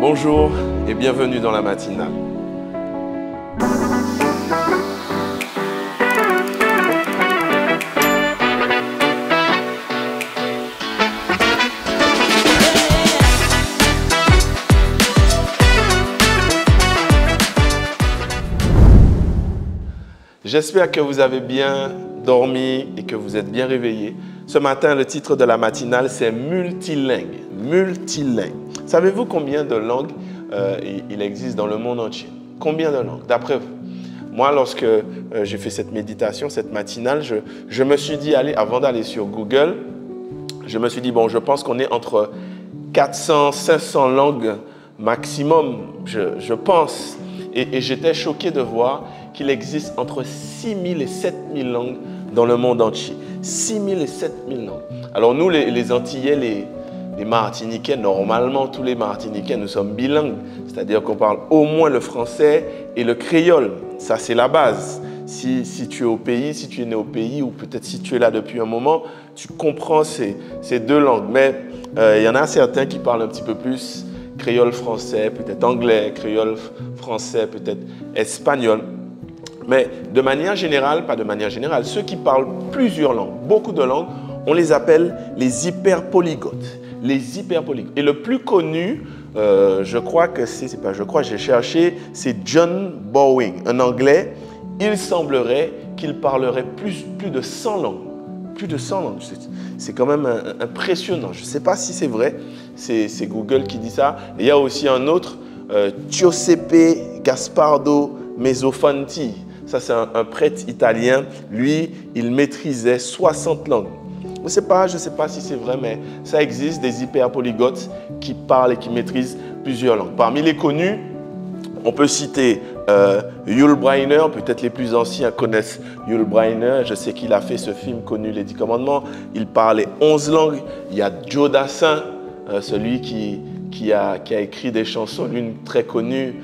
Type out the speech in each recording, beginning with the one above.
Bonjour et bienvenue dans la matinale. J'espère que vous avez bien dormi et que vous êtes bien réveillés. Ce matin, le titre de la matinale, c'est multilingue. Multilingue. Savez-vous combien de langues il existe dans le monde entier? Combien de langues, d'après vous? Moi, lorsque j'ai fait cette méditation, cette matinale, je me suis dit, allez, avant d'aller sur Google, je me suis dit, bon, je pense qu'on est entre 400, 500 langues maximum, je pense. Et j'étais choqué de voir qu'il existe entre 6000 et 7000 langues dans le monde entier. 6000 et 7000 langues. Alors nous, les Antillais, les Martiniquais, normalement, tous les Martiniquais, nous sommes bilingues. C'est-à-dire qu'on parle au moins le français et le créole. Ça, c'est la base. Si tu es au pays, si tu es né au pays, ou peut-être si tu es là depuis un moment, tu comprends ces deux langues. Mais il y en a certains qui parlent un petit peu plus créole français, peut-être anglais, créole français, peut-être espagnol. Mais de manière générale, pas de manière générale, ceux qui parlent plusieurs langues, beaucoup de langues, on les appelle les hyperpolygotes. Les hyperpolygotes. Et le plus connu, je crois que c'est pas je crois, j'ai cherché, c'est John Bowing, un Anglais. Il semblerait qu'il parlerait plus de 100 langues. Plus de 100 langues. C'est quand même impressionnant. Je ne sais pas si c'est vrai, c'est Google qui dit ça. Et il y a aussi un autre, Giuseppe Gaspardo Mezzofanti. Ça, c'est un prêtre italien. Lui, il maîtrisait 60 langues. Je ne sais pas si c'est vrai, mais ça existe, des hyperpolygotes qui parlent et qui maîtrisent plusieurs langues. Parmi les connus, on peut citer Yul Brynner, peut-être les plus anciens connaissent Yul Brynner. Je sais qu'il a fait ce film connu, Les 10 Commandements. Il parlait 11 langues. Il y a Joe Dassin, celui qui a écrit des chansons, l'une très connue,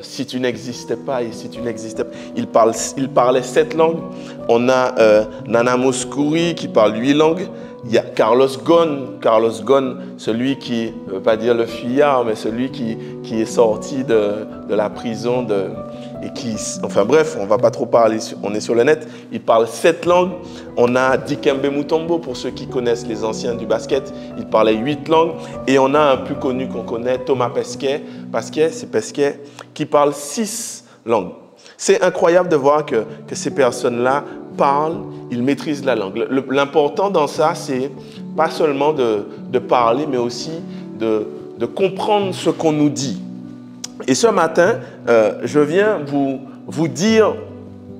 Si tu n'existais pas et si tu n'existais pas. Il parlait 7 langues. On a Nana Mouskouri qui parle 8 langues. Il y a Carlos Ghosn, celui qui, ne veut pas dire le fuyard, mais celui qui est sorti de la prison et qui, enfin bref, on ne va pas trop parler, on est sur le net. Il parle 7 langues. On a Dikembe Mutombo, pour ceux qui connaissent les anciens du basket, il parlait 8 langues. Et on a un plus connu qu'on connaît, Thomas Pesquet, qui parle 6 langues. C'est incroyable de voir que ces personnes-là parlent, ils maîtrisent la langue. L'important dans ça, c'est pas seulement de parler, mais aussi de comprendre ce qu'on nous dit. Et ce matin, je viens vous dire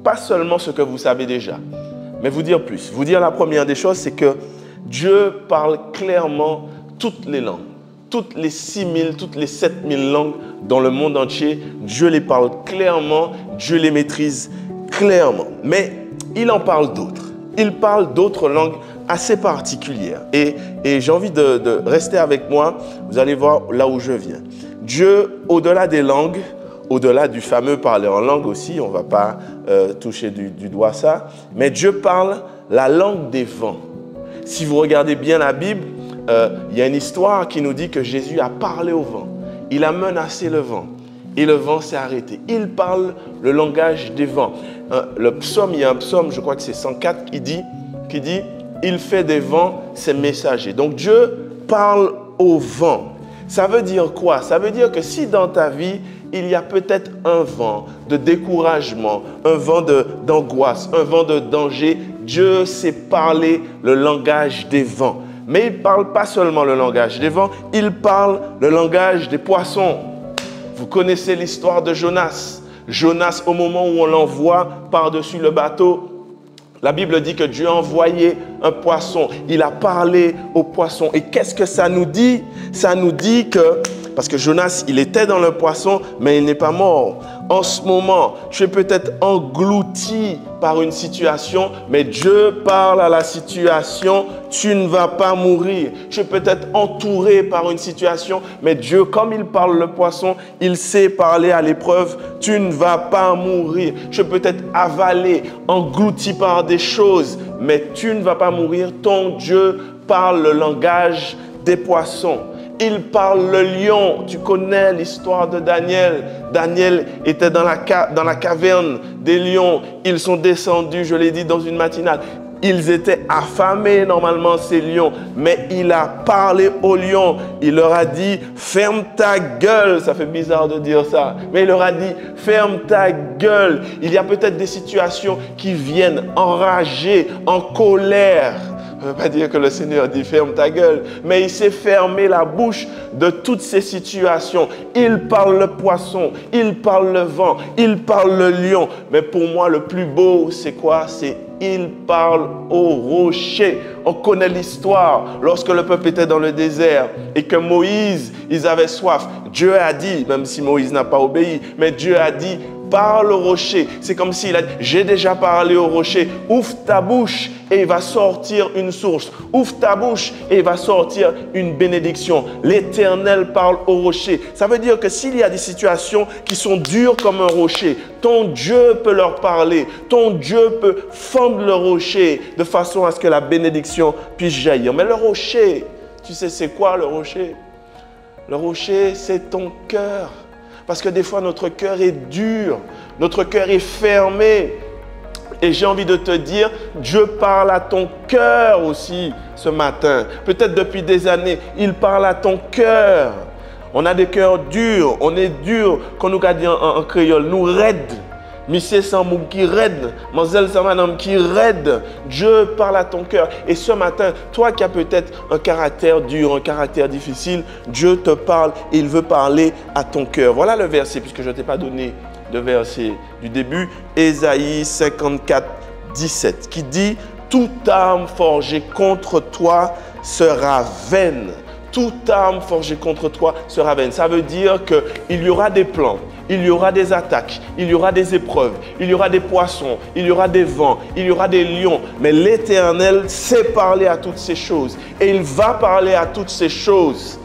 pas seulement ce que vous savez déjà, mais vous dire plus. Vous dire la première des choses, c'est que Dieu parle clairement toutes les langues. Toutes les 6000, toutes les 7000 langues dans le monde entier, Dieu les parle clairement, Dieu les maîtrise clairement. Mais il en parle d'autres. Il parle d'autres langues assez particulières. Et j'ai envie de rester avec moi. Vous allez voir là où je viens. Dieu, au-delà des langues, au-delà du fameux parler en langue aussi, on ne va pas toucher du doigt ça, mais Dieu parle la langue des vents. Si vous regardez bien la Bible, il y a une histoire qui nous dit que Jésus a parlé au vent. Il a menacé le vent et le vent s'est arrêté. Il parle le langage des vents. Le psaume, il y a un psaume, je crois que c'est 104, qui dit « Il fait des vents ses messagers ». Donc Dieu parle au vent. Ça veut dire quoi? Ça veut dire que si dans ta vie, il y a peut-être un vent de découragement, un vent d'angoisse, un vent de danger, Dieu sait parler le langage des vents. Mais il ne parle pas seulement le langage des vents, il parle le langage des poissons. Vous connaissez l'histoire de Jonas. Jonas, au moment où on l'envoie par-dessus le bateau, la Bible dit que Dieu a envoyé un poisson. Il a parlé au poisson. Et qu'est-ce que ça nous dit? Ça nous dit que, parce que Jonas, il était dans le poisson, mais il n'est pas mort. En ce moment, tu es peut-être englouti par une situation, mais Dieu parle à la situation, tu ne vas pas mourir. Tu es peut-être entouré par une situation, mais Dieu, comme il parle le poisson, il sait parler à l'épreuve, tu ne vas pas mourir. Tu es peut-être avalé, englouti par des choses, mais tu ne vas pas mourir. Ton Dieu parle le langage des poissons. Il parle le lion. Tu connais l'histoire de Daniel. Daniel était dans la caverne des lions. Ils sont descendus, je l'ai dit, dans une matinale. Ils étaient affamés normalement, ces lions. Mais il a parlé aux lions. Il leur a dit, ferme ta gueule. Ça fait bizarre de dire ça. Mais il leur a dit, ferme ta gueule. Il y a peut-être des situations qui viennent enragées, en colère. Ça ne veut pas dire que le Seigneur dit ferme ta gueule, mais il s'est fermé la bouche de toutes ces situations. Il parle le poisson, il parle le vent, il parle le lion. Mais pour moi, le plus beau, c'est quoi? C'est il parle au rocher. On connaît l'histoire. Lorsque le peuple était dans le désert et que Moïse, ils avaient soif, Dieu a dit, même si Moïse n'a pas obéi, mais Dieu a dit, parle au rocher. C'est comme s'il a dit, j'ai déjà parlé au rocher. Ouvre ta bouche et il va sortir une source. Ouvre ta bouche et il va sortir une bénédiction. L'Éternel parle au rocher. Ça veut dire que s'il y a des situations qui sont dures comme un rocher, ton Dieu peut leur parler. Ton Dieu peut fendre le rocher de façon à ce que la bénédiction puisse jaillir. Mais le rocher, tu sais c'est quoi le rocher? Le rocher, c'est ton cœur. Parce que des fois, notre cœur est dur, notre cœur est fermé. Et j'ai envie de te dire, Dieu parle à ton cœur aussi ce matin. Peut-être depuis des années, il parle à ton cœur. On a des cœurs durs, on est dur, qu'on nous a dit en créole, nous raides. Monsieur sans mou qui raide, mademoiselle sans madame qui raide. Dieu parle à ton cœur. Et ce matin, toi qui as peut-être un caractère dur, un caractère difficile, Dieu te parle et il veut parler à ton cœur. Voilà le verset, puisque je ne t'ai pas donné de verset du début. Ésaïe 54, 17, qui dit « Toute arme forgée contre toi sera vaine. » Toute arme forgée contre toi sera vaine. Ça veut dire qu'il y aura des plans, il y aura des attaques, il y aura des épreuves, il y aura des poissons, il y aura des vents, il y aura des lions. Mais l'Éternel sait parler à toutes ces choses et il va parler à toutes ces choses.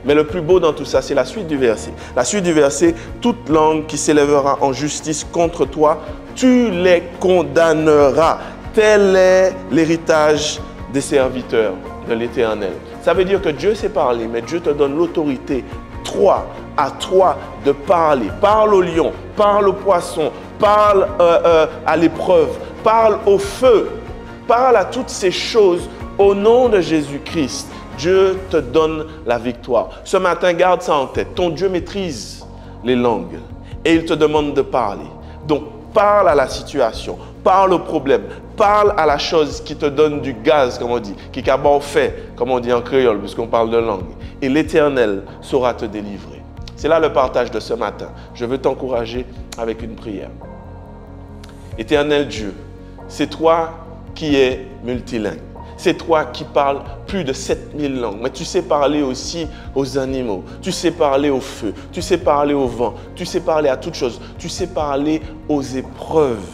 Mais le plus beau dans tout ça, c'est la suite du verset. La suite du verset, toute langue qui s'élèvera en justice contre toi, tu les condamneras. Tel est l'héritage des serviteurs de l'Éternel. Ça veut dire que Dieu sait parler, mais Dieu te donne l'autorité, à toi de parler. Parle au lion, parle au poisson, parle à l'épreuve, parle au feu, parle à toutes ces choses au nom de Jésus-Christ. Dieu te donne la victoire. Ce matin, garde ça en tête. Ton Dieu maîtrise les langues et il te demande de parler. Donc, parle à la situation, parle au problème, parle à la chose qui te donne du gaz, comme on dit, qui est bon fait, comme on dit en créole, puisqu'on parle de langue. Et l'Éternel saura te délivrer. C'est là le partage de ce matin. Je veux t'encourager avec une prière. Éternel Dieu, c'est toi qui es multilingue. C'est toi qui parles plus de 7000 langues. Mais tu sais parler aussi aux animaux. Tu sais parler au feu. Tu sais parler au vent. Tu sais parler à toutes choses. Tu sais parler aux épreuves.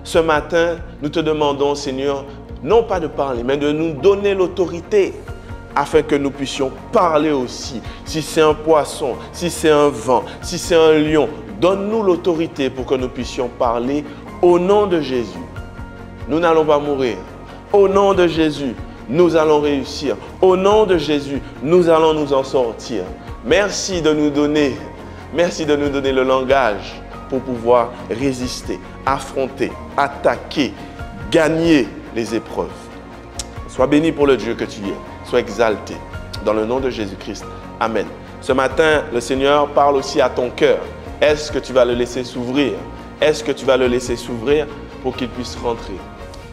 Ce matin, nous te demandons, Seigneur, non pas de parler, mais de nous donner l'autorité afin que nous puissions parler aussi. Si c'est un poisson, si c'est un vent, si c'est un lion, donne-nous l'autorité pour que nous puissions parler au nom de Jésus. Nous n'allons pas mourir. Au nom de Jésus, nous allons réussir. Au nom de Jésus, nous allons nous en sortir. Merci de nous donner le langage pour pouvoir résister, affronter, attaquer, gagner les épreuves. Sois béni pour le Dieu que tu es. Sois exalté. Dans le nom de Jésus-Christ. Amen. Ce matin, le Seigneur parle aussi à ton cœur. Est-ce que tu vas le laisser s'ouvrir? Est-ce que tu vas le laisser s'ouvrir pour qu'il puisse rentrer?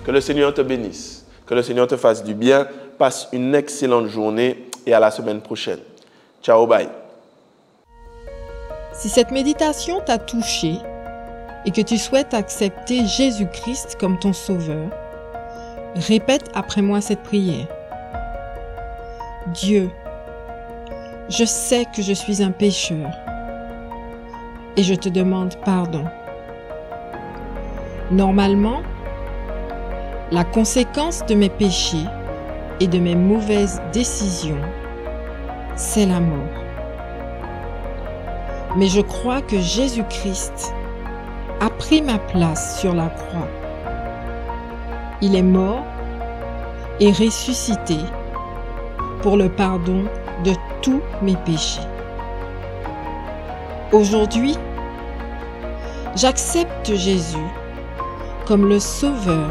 Que le Seigneur te bénisse, que le Seigneur te fasse du bien. Passe une excellente journée et à la semaine prochaine. Ciao, bye. Si cette méditation t'a touché et que tu souhaites accepter Jésus-Christ comme ton sauveur, répète après moi cette prière. Dieu, je sais que je suis un pécheur et je te demande pardon. Normalement, la conséquence de mes péchés et de mes mauvaises décisions, c'est la mort. Mais je crois que Jésus-Christ a pris ma place sur la croix. Il est mort et ressuscité pour le pardon de tous mes péchés. Aujourd'hui, j'accepte Jésus comme le Sauveur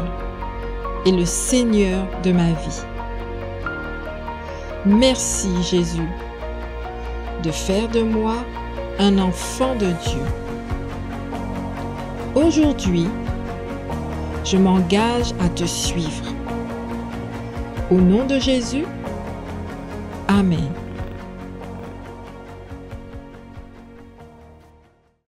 et le Seigneur de ma vie. Merci Jésus de faire de moi un enfant de Dieu. Aujourd'hui, je m'engage à te suivre. Au nom de Jésus, Amen.